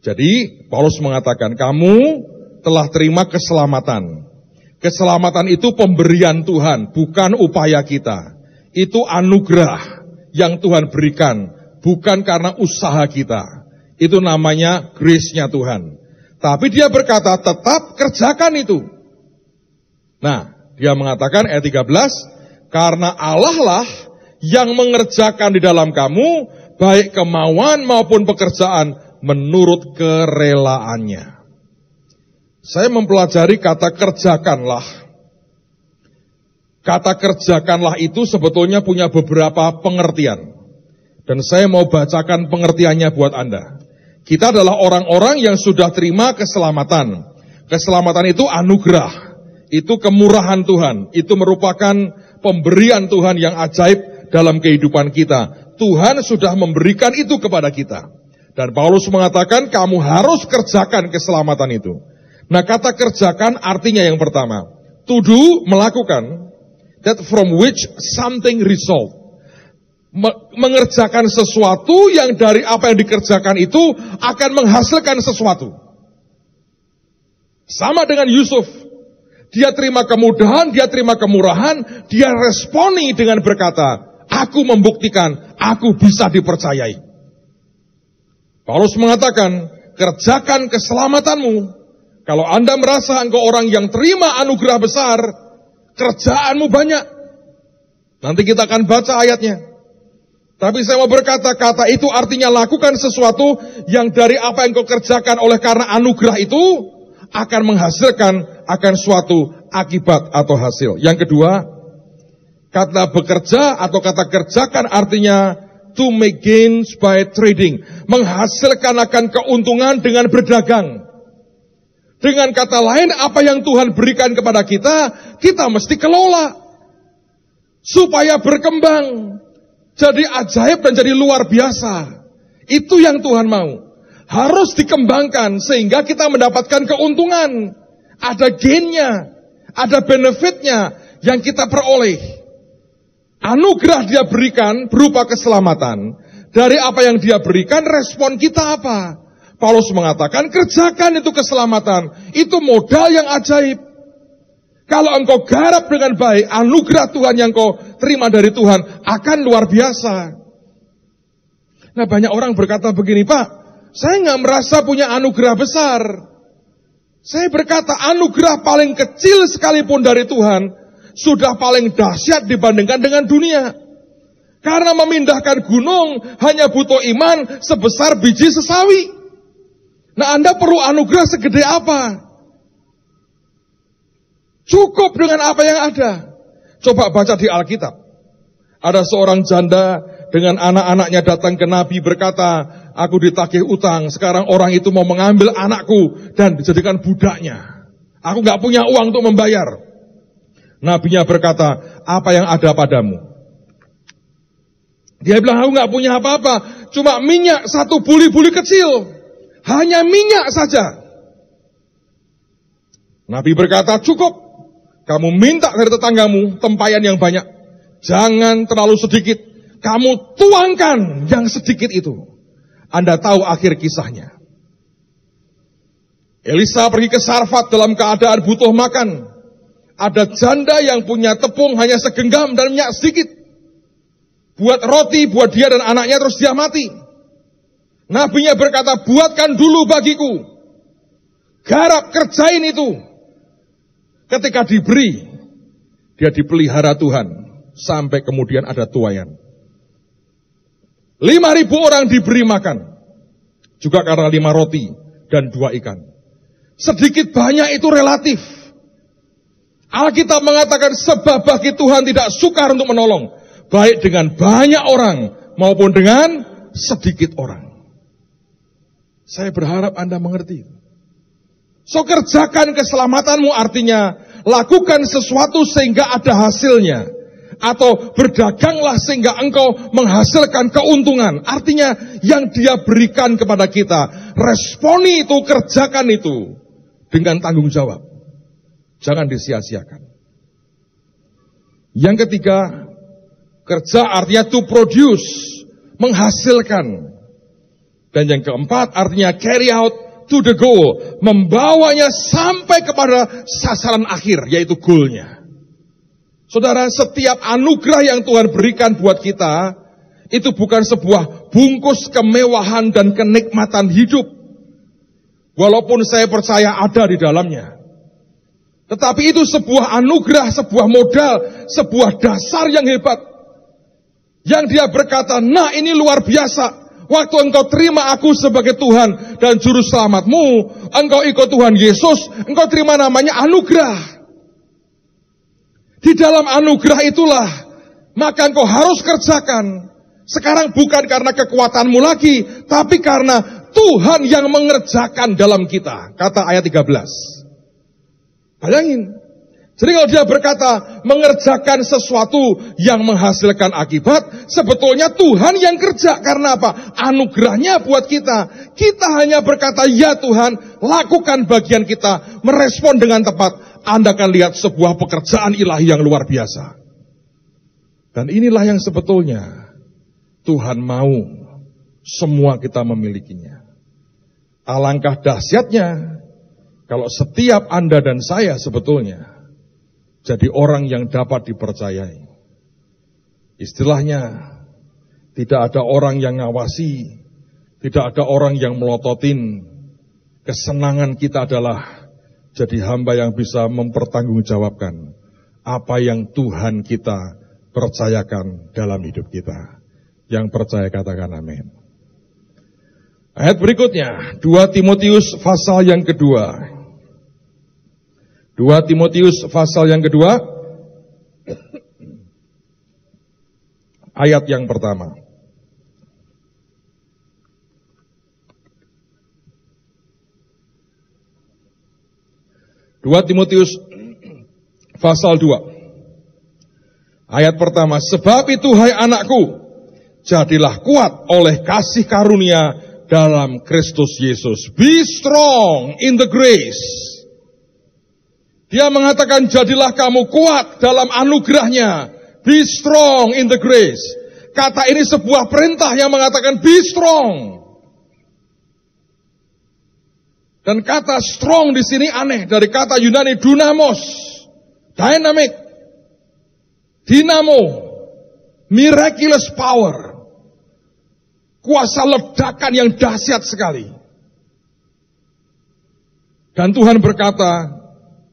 Jadi Paulus mengatakan, kamu telah terima keselamatan. Keselamatan itu pemberian Tuhan, bukan upaya kita. Itu anugerah yang Tuhan berikan, bukan karena usaha kita. Itu namanya grace-nya Tuhan. Tapi dia berkata, tetap kerjakan itu. Nah, dia mengatakan ayat 13, karena Allah lah yang mengerjakan di dalam kamu, baik kemauan maupun pekerjaan, menurut kerelaannya. Saya mempelajari kata kerjakanlah. Kata kerjakanlah itu sebetulnya punya beberapa pengertian. Dan saya mau bacakan pengertiannya buat Anda. Kita adalah orang-orang yang sudah terima keselamatan. Keselamatan itu anugerah. Itu kemurahan Tuhan. Itu merupakan pemberian Tuhan yang ajaib dalam kehidupan kita. Tuhan sudah memberikan itu kepada kita. Dan Paulus mengatakan kamu harus kerjakan keselamatan itu. Nah, kata kerjakan artinya yang pertama. To do, melakukan. That from which something result. Mengerjakan sesuatu yang dari apa yang dikerjakan itu akan menghasilkan sesuatu. Sama dengan Yusuf. Dia terima kemudahan, dia terima kemurahan, dia responi dengan berkata, aku membuktikan, aku bisa dipercayai. Paulus mengatakan, kerjakan keselamatanmu. Kalau Anda merasa engkau orang yang terima anugerah besar, kerjaanmu banyak. Nanti kita akan baca ayatnya. Tapi saya mau berkata, kata itu artinya lakukan sesuatu yang dari apa yang kau kerjakan oleh karena anugerah itu akan menghasilkan akan suatu akibat atau hasil. Yang kedua, kata bekerja atau kata kerjakan artinya to make gains by trading. Menghasilkan akan keuntungan dengan berdagang. Dengan kata lain, apa yang Tuhan berikan kepada kita, kita mesti kelola. Supaya berkembang. Jadi ajaib dan jadi luar biasa. Itu yang Tuhan mau. Harus dikembangkan sehingga kita mendapatkan keuntungan. Ada gainnya, ada benefitnya yang kita peroleh. Anugerah dia berikan berupa keselamatan. Dari apa yang dia berikan, respon kita apa? Paulus mengatakan, kerjakan itu keselamatan. Itu modal yang ajaib. Kalau engkau garap dengan baik, anugerah Tuhan yang kau terima dari Tuhan akan luar biasa. Nah, banyak orang berkata begini, Pak, saya nggak merasa punya anugerah besar. Saya berkata anugerah paling kecil sekalipun dari Tuhan sudah paling dahsyat dibandingkan dengan dunia. Karena memindahkan gunung hanya butuh iman sebesar biji sesawi. Nah, Anda perlu anugerah segede apa? Cukup dengan apa yang ada. Coba baca di Alkitab. Ada seorang janda dengan anak-anaknya datang ke Nabi berkata, aku ditagih utang, sekarang orang itu mau mengambil anakku dan dijadikan budaknya. Aku gak punya uang untuk membayar. Nabinya berkata, apa yang ada padamu? Dia bilang, aku gak punya apa-apa, cuma minyak satu buli-buli kecil. Hanya minyak saja. Nabi berkata, cukup. Kamu minta dari tetanggamu tempayan yang banyak. Jangan terlalu sedikit. Kamu tuangkan yang sedikit itu. Anda tahu akhir kisahnya. Elisa pergi ke Sarfat dalam keadaan butuh makan. Ada janda yang punya tepung hanya segenggam dan minyak sedikit. Buat roti buat dia dan anaknya, terus dia mati. Nabinya berkata, buatkan dulu bagiku. Garap, kerjain itu. Ketika diberi, dia dipelihara Tuhan. Sampai kemudian ada tuayan. 5.000 orang diberi makan. Juga karena 5 roti dan 2 ikan. Sedikit banyak itu relatif. Alkitab mengatakan sebab bagi Tuhan tidak sukar untuk menolong. Baik dengan banyak orang maupun dengan sedikit orang. Saya berharap Anda mengerti. So, kerjakan keselamatanmu artinya lakukan sesuatu sehingga ada hasilnya. Atau berdaganglah sehingga engkau menghasilkan keuntungan. Artinya yang dia berikan kepada kita, responi itu, kerjakan itu dengan tanggung jawab. Jangan disia-siakan. Yang ketiga, kerja artinya to produce, menghasilkan. Dan yang keempat artinya carry out to the goal, membawanya sampai kepada sasaran akhir, yaitu goalnya. Saudara, setiap anugerah yang Tuhan berikan buat kita, itu bukan sebuah bungkus kemewahan dan kenikmatan hidup. Walaupun saya percaya ada di dalamnya. Tetapi itu sebuah anugerah, sebuah modal, sebuah dasar yang hebat. Yang dia berkata, nah ini luar biasa. Waktu engkau terima aku sebagai Tuhan dan Juru Selamatmu, engkau ikut Tuhan Yesus, engkau terima namanya anugerah. Di dalam anugerah itulah, maka engkau harus kerjakan. Sekarang bukan karena kekuatanmu lagi, tapi karena Tuhan yang mengerjakan dalam kita. Kata ayat 13. Bayangin. Jadi kalau dia berkata mengerjakan sesuatu yang menghasilkan akibat, sebetulnya Tuhan yang kerja. Karena apa? Anugerahnya buat kita. Kita hanya berkata, ya Tuhan, lakukan bagian kita, merespon dengan tepat. Anda akan lihat sebuah pekerjaan ilahi yang luar biasa. Dan inilah yang sebetulnya Tuhan mau semua kita memilikinya. Alangkah dahsyatnya kalau setiap Anda dan saya sebetulnya jadi orang yang dapat dipercayai. Istilahnya, tidak ada orang yang ngawasi, tidak ada orang yang melototin. Kesenangan kita adalah jadi hamba yang bisa mempertanggungjawabkan apa yang Tuhan kita percayakan dalam hidup kita. Yang percaya katakan amin. Ayat berikutnya, 2 Timotius pasal yang kedua. 2 Timotius pasal yang kedua, ayat yang pertama. Dua Timotius pasal 2 ayat pertama. Sebab itu hai anakku, jadilah kuat oleh kasih karunia dalam Kristus Yesus. Be strong in the grace. Dia mengatakan jadilah kamu kuat dalam anugerahnya. Be strong in the grace. Kata ini sebuah perintah yang mengatakan be strong. Dan kata strong di sini aneh, dari kata Yunani dunamos, dynamic, dinamo, miraculous power, Kuasa ledakan yang dahsyat sekali. Dan Tuhan berkata,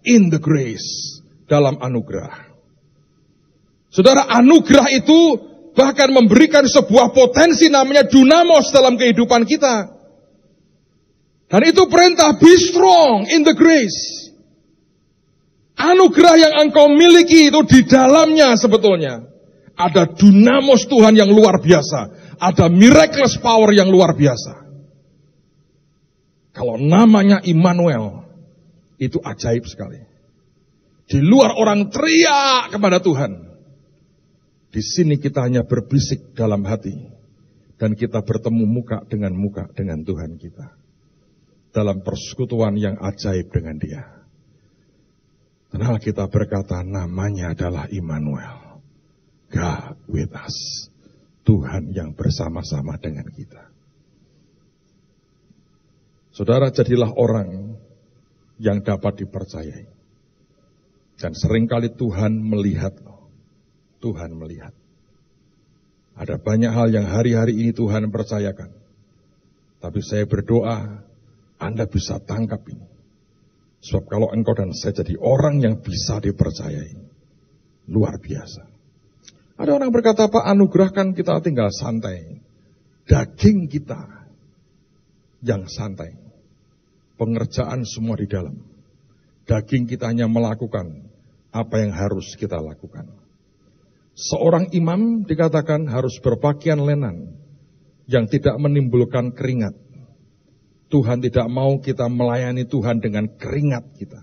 in the grace, dalam anugerah. Saudara, anugerah itu bahkan memberikan sebuah potensi namanya dunamos dalam kehidupan kita. Dan itu perintah, be strong in the grace. Anugerah yang engkau miliki itu di dalamnya sebetulnya ada dunamos Tuhan yang luar biasa. Ada miraculous power yang luar biasa. Kalau namanya Immanuel, itu ajaib sekali. Di luar orang teriak kepada Tuhan. Di sini kita hanya berbisik dalam hati. Dan kita bertemu muka dengan Tuhan kita. Dalam persekutuan yang ajaib dengan Dia. Kenal kita berkata namanya adalah Immanuel. God with us. Tuhan yang bersama-sama dengan kita. Saudara, jadilah orang yang dapat dipercayai. Dan seringkali Tuhan melihat. Tuhan melihat. Ada banyak hal yang hari-hari ini Tuhan percayakan. Tapi saya berdoa, Anda bisa tangkap ini. Sebab kalau engkau dan saya jadi orang yang bisa dipercayai, luar biasa. Ada orang berkata, Pak, anugerahkan kita tinggal santai. Daging kita yang santai. Pengerjaan semua di dalam. Daging kita hanya melakukan apa yang harus kita lakukan. Seorang imam dikatakan harus berpakaian lenan yang tidak menimbulkan keringat. Tuhan tidak mau kita melayani Tuhan dengan keringat kita.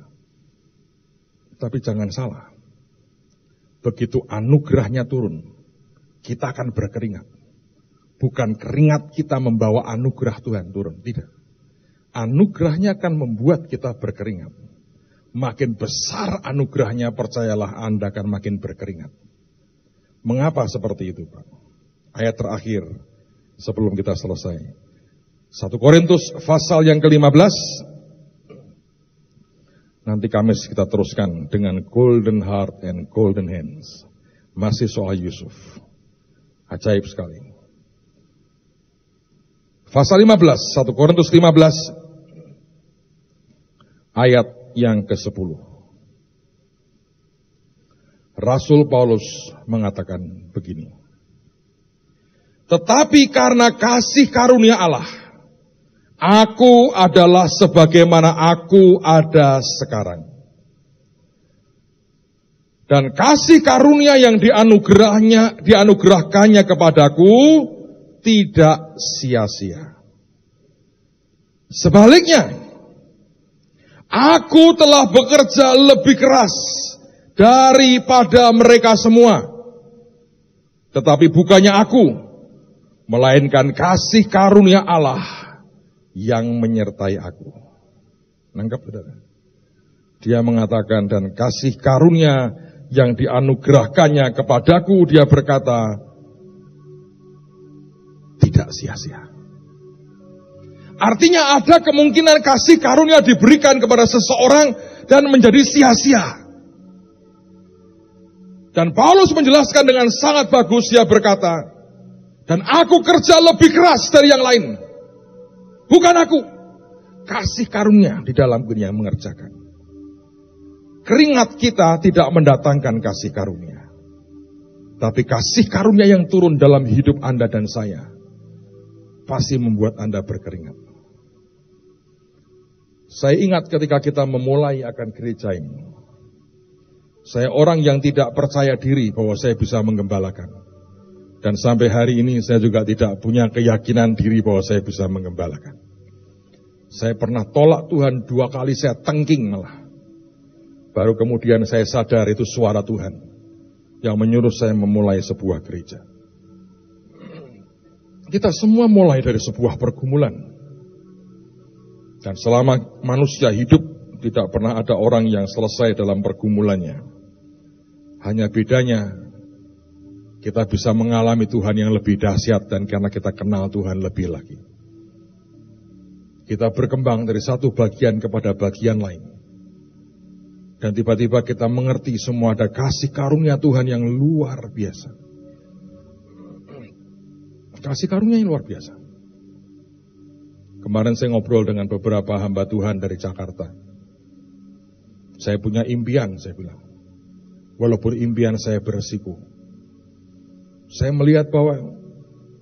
Tapi jangan salah. Begitu anugerahnya turun, kita akan berkeringat. Bukan keringat kita membawa anugerah Tuhan turun, tidak. Anugerahnya akan membuat kita berkeringat. Makin besar anugerahnya, percayalah Anda akan makin berkeringat. Mengapa seperti itu, Pak? Ayat terakhir sebelum kita selesai. 1 Korintus pasal yang ke-15. Nanti Kamis kita teruskan dengan golden heart and golden hands. Masih soal Yusuf. Ajaib sekali. Pasal 15, 1 Korintus 15, ayat yang ke-10. Rasul Paulus mengatakan begini. Tetapi karena kasih karunia Allah, aku adalah sebagaimana aku ada sekarang. Dan kasih karunia yang dianugerahkannya kepadaku tidak sia-sia. Sebaliknya, aku telah bekerja lebih keras daripada mereka semua. Tetapi bukannya aku, melainkan kasih karunia Allah yang menyertai aku. Nangkap, saudara? Dia mengatakan, dan kasih karunia yang dianugerahkannya kepadaku, dia berkata, tidak sia-sia. Artinya ada kemungkinan kasih karunia diberikan kepada seseorang dan menjadi sia-sia. Dan Paulus menjelaskan dengan sangat bagus, dia berkata, dan aku kerja lebih keras dari yang lain. Bukan aku. Kasih karunia di dalam dunia yang mengerjakan. Keringat kita tidak mendatangkan kasih karunia. Tapi kasih karunia yang turun dalam hidup Anda dan saya pasti membuat Anda berkeringat. Saya ingat ketika kita memulai akan gereja ini. Saya orang yang tidak percaya diri bahwa saya bisa menggembalakan. Dan sampai hari ini saya juga tidak punya keyakinan diri bahwa saya bisa menggembalakan. Saya pernah tolak Tuhan 2 kali, saya tengking malah. Baru kemudian saya sadar itu suara Tuhan yang menyuruh saya memulai sebuah gereja. Kita semua mulai dari sebuah pergumulan. Dan selama manusia hidup, tidak pernah ada orang yang selesai dalam pergumulannya. Hanya bedanya, kita bisa mengalami Tuhan yang lebih dahsyat dan karena kita kenal Tuhan lebih lagi. Kita berkembang dari satu bagian kepada bagian lain. Dan tiba-tiba kita mengerti semua ada kasih karunia Tuhan yang luar biasa. Kasih karunia yang luar biasa. Kemarin saya ngobrol dengan beberapa hamba Tuhan dari Jakarta. Saya punya impian, saya bilang. Walaupun impian saya beresiko. Saya melihat bahwa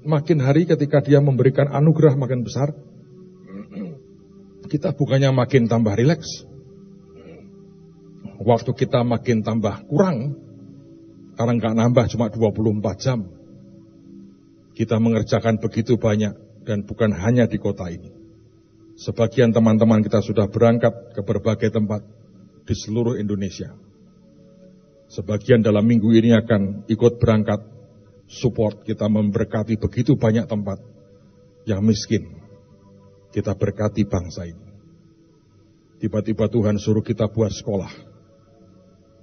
makin hari ketika dia memberikan anugerah makin besar, kita bukannya makin tambah rileks. Waktu kita makin tambah kurang, karena nggak nambah cuma 24 jam. Kita mengerjakan begitu banyak, dan bukan hanya di kota ini. Sebagian teman-teman kita sudah berangkat ke berbagai tempat di seluruh Indonesia. Sebagian dalam minggu ini akan ikut berangkat support, kita memberkati begitu banyak tempat yang miskin. Kita berkati bangsa ini. Tiba-tiba Tuhan suruh kita buat sekolah.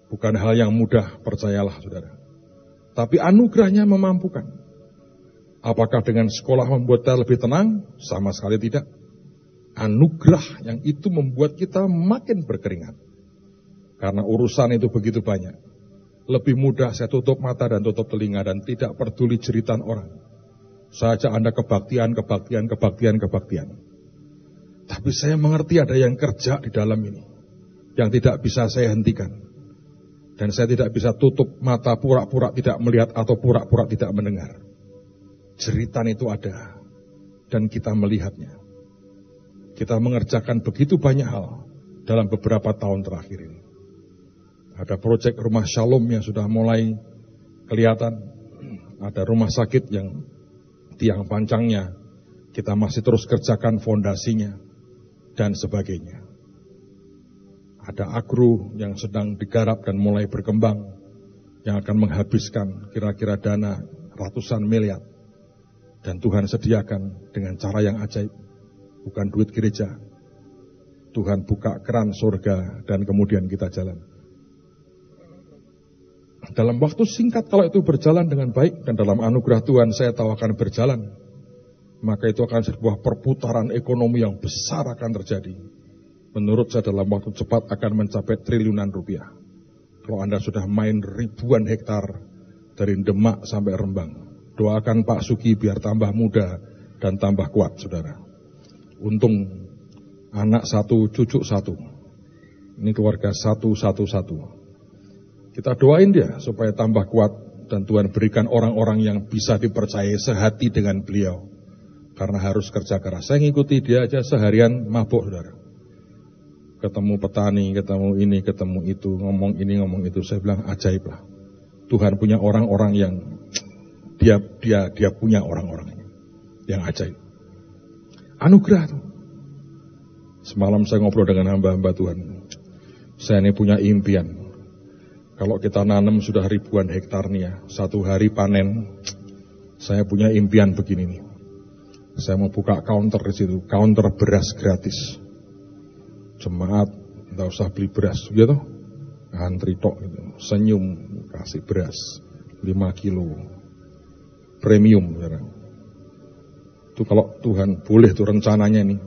Bukan hal yang mudah, percayalah saudara. Tapi anugerahnya memampukan. Apakah dengan sekolah membuat kita lebih tenang? Sama sekali tidak. Anugerah yang itu membuat kita makin berkeringat. Karena urusan itu begitu banyak. Lebih mudah saya tutup mata dan tutup telinga dan tidak peduli jeritan orang. Saya ajak Anda kebaktian. Tapi saya mengerti ada yang kerja di dalam ini. Yang tidak bisa saya hentikan. Dan saya tidak bisa tutup mata pura-pura tidak melihat atau pura-pura tidak mendengar. Jeritan itu ada. Dan kita melihatnya. Kita mengerjakan begitu banyak hal dalam beberapa tahun terakhir ini. Ada proyek rumah Shalom yang sudah mulai kelihatan. Ada rumah sakit yang tiang pancangnya kita masih terus kerjakan fondasinya dan sebagainya. Ada agro yang sedang digarap dan mulai berkembang yang akan menghabiskan kira-kira dana ratusan miliar. Dan Tuhan sediakan dengan cara yang ajaib. Bukan duit gereja. Tuhan buka keran surga dan kemudian kita jalan. Dalam waktu singkat kalau itu berjalan dengan baik dan dalam anugerah Tuhan saya tahu akan berjalan, maka itu akan sebuah perputaran ekonomi yang besar akan terjadi. Menurut saya dalam waktu cepat akan mencapai triliunan rupiah. Kalau Anda sudah main ribuan hektar dari Demak sampai Rembang, doakan Pak Sugi biar tambah muda dan tambah kuat, saudara. Untung anak satu, cucu satu. Ini keluarga satu. Kita doain dia supaya tambah kuat dan Tuhan berikan orang-orang yang bisa dipercayai sehati dengan beliau. Karena harus kerja keras. Saya ngikuti dia aja seharian mabuk, saudara. Ketemu petani, ketemu ini, ketemu itu, ngomong ini, ngomong itu. Saya bilang ajaib lah. Tuhan punya orang-orang yang dia punya orang-orangnya yang ajaib. Anugerah tuh. Semalam saya ngobrol dengan hamba-hamba Tuhan. Saya ini punya impian. Kalau kita nanam sudah ribuan hektar nih ya, satu hari panen. Saya punya impian begini nih. Saya mau buka counter di situ, counter beras gratis. Jemaat enggak usah beli beras, gitu. Antri tok gitu. Senyum kasih beras 5 kilo. Premium, saudara. Itu kalau Tuhan boleh tuh rencananya nih.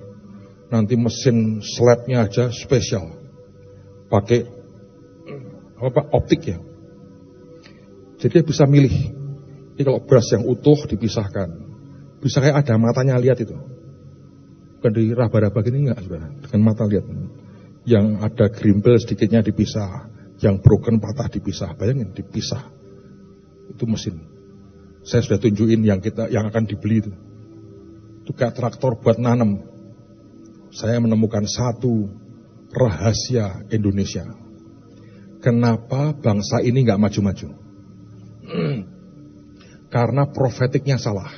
Nanti mesin slabnya aja spesial. Pakai optik ya. Jadi dia bisa milih. Ini kalau beras yang utuh dipisahkan. Bisa kayak ada matanya lihat itu. Bukan di raba-raba gini enggak, saudara. Dengan mata lihat. Yang ada grimpel sedikitnya dipisah. Yang broken patah dipisah. Bayangin dipisah. Itu mesin. Saya sudah tunjukin yang akan dibeli itu. Itu kayak traktor buat nanam. Saya menemukan satu rahasia Indonesia. Kenapa bangsa ini gak maju-maju? Karena profetiknya salah.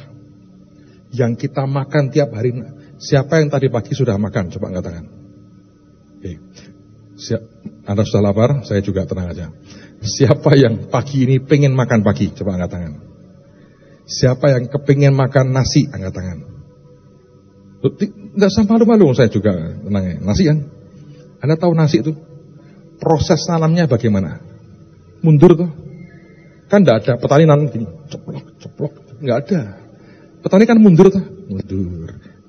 Yang kita makan tiap hari. Siapa yang tadi pagi sudah makan? Coba angkat tangan. Oke. Anda sudah lapar? Saya juga, tenang aja. Siapa yang pagi ini pengen makan pagi? Coba angkat tangan. Siapa yang kepingin makan nasi? Angkat tangan. Tidak usah malu-malu, saya juga tenang ya. Nasi kan? Anda tahu nasi itu? Proses tanamnya bagaimana? Mundur tuh. Kan tidak ada petani nanam gini. Ceplok. Nggak ada. Petani kan mundur tuh.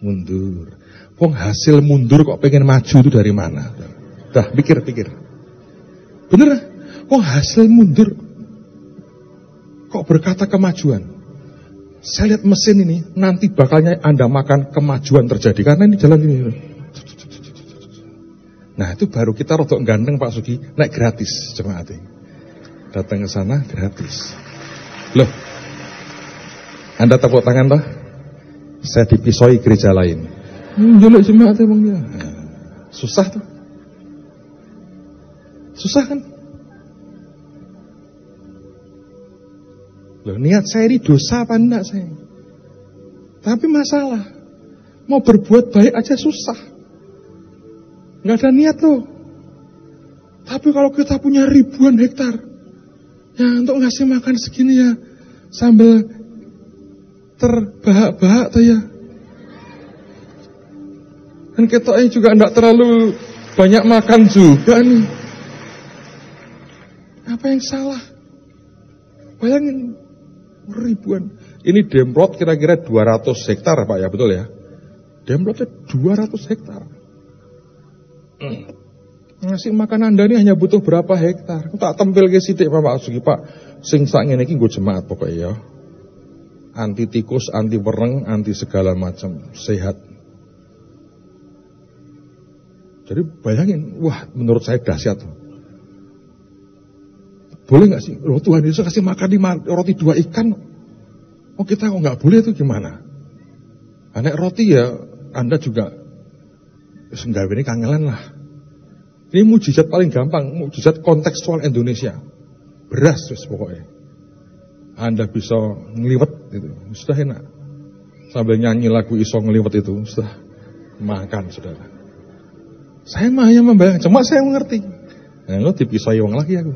Mundur. Wong hasil mundur kok pengen maju itu dari mana? Dah, pikir. Bener? Wong hasil mundur kok berkata kemajuan? Saya lihat mesin ini, nanti bakalnya Anda makan kemajuan terjadi. Karena ini jalan ini. Nah itu baru kita rodok ganteng Pak Sugi, naik gratis jemaat ini. Datang ke sana gratis. Loh, Anda tepuk tangan toh? Saya dipisoi gereja lain. Jelek jemaat emangnya. Susah tuh. Susah kan? Loh, niat saya ini dosa apa enggak saya? Tapi masalah, mau berbuat baik aja susah. Nggak ada niat loh. Tapi kalau kita punya ribuan hektar, ya untuk ngasih makan segini ya, sambil terbahak-bahak tuh ya. Dan kita juga enggak terlalu banyak makan juga nih. Apa yang salah? Bayangin, ribuan. Ini Demplot kira-kira 200 hektar Pak ya, betul ya? Demplotnya 200 hektar. Ngasih makan Anda ini hanya butuh berapa hektar? Tak tempel ke sidik Pak Sugi Pak. Sing sak ngene iki nggo jemaat pokoknya ya. Anti tikus, anti wereng, anti segala macam, sehat. Jadi bayangin, wah menurut saya dahsyat. Boleh nggak sih? Loh, Tuhan Yesus kasih makan 5 roti 2 ikan. Oh kita kok nggak boleh itu gimana? Anak roti ya, Anda juga senggawe ini kangelan lah. Ini mujizat paling gampang, mujizat kontekstual Indonesia. Beras terus pokoknya. Anda bisa ngeliwet itu, sudah enak. Sambil nyanyi lagu iso ngeliwet itu, sudah makan saudara. Saya mah hanya membayang, cuma saya mengerti. Nah, lo dipisoi wong lagi aku.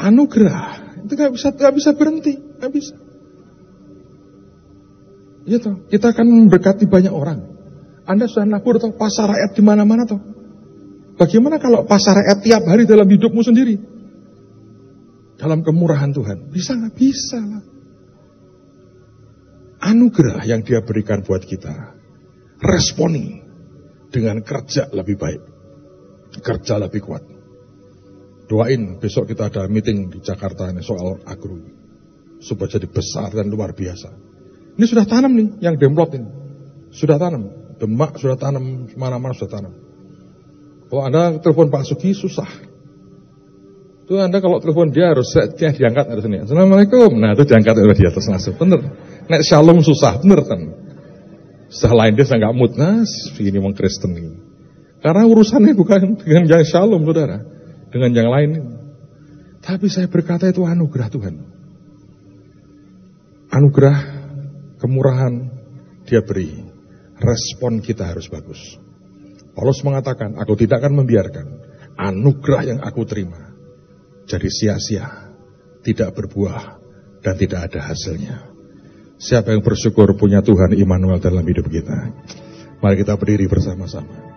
Anugerah itu nggak bisa berhenti, nggak bisa. Iya toh, kita akan memberkati banyak orang. Anda sudah nabur toh pasar rakyat di mana-mana toh. Bagaimana kalau pasar rakyat tiap hari dalam hidupmu sendiri? Dalam kemurahan Tuhan, bisa nggak? Bisa lah. Anugerah yang Dia berikan buat kita, responi dengan kerja lebih baik, kerja lebih kuat. Doain besok kita ada meeting di Jakarta ini soal agro supaya jadi besar dan luar biasa. Ini sudah tanam nih, yang Demplot ini sudah tanam, Demak sudah tanam, mana-mana sudah tanam. Kalau Anda telepon Pak Sugi susah. Itu Anda kalau telepon dia harus diangkat dari sini. Assalamualaikum. Nah itu diangkat oleh dia terus langsung. Bener. Nek shalom susah, bener kan? Setelah lain dia nggak mood. Nah, ini wong Kristen ini. Karena urusannya bukan dengan yang shalom, saudara. Dengan yang lain. Tapi saya berkata itu anugerah Tuhan. Anugerah, kemurahan Dia beri. Respon kita harus bagus. Paulus mengatakan, aku tidak akan membiarkan anugerah yang aku terima jadi sia-sia, tidak berbuah, dan tidak ada hasilnya. Siapa yang bersyukur punya Tuhan Immanuel dalam hidup kita? Mari kita berdiri bersama-sama.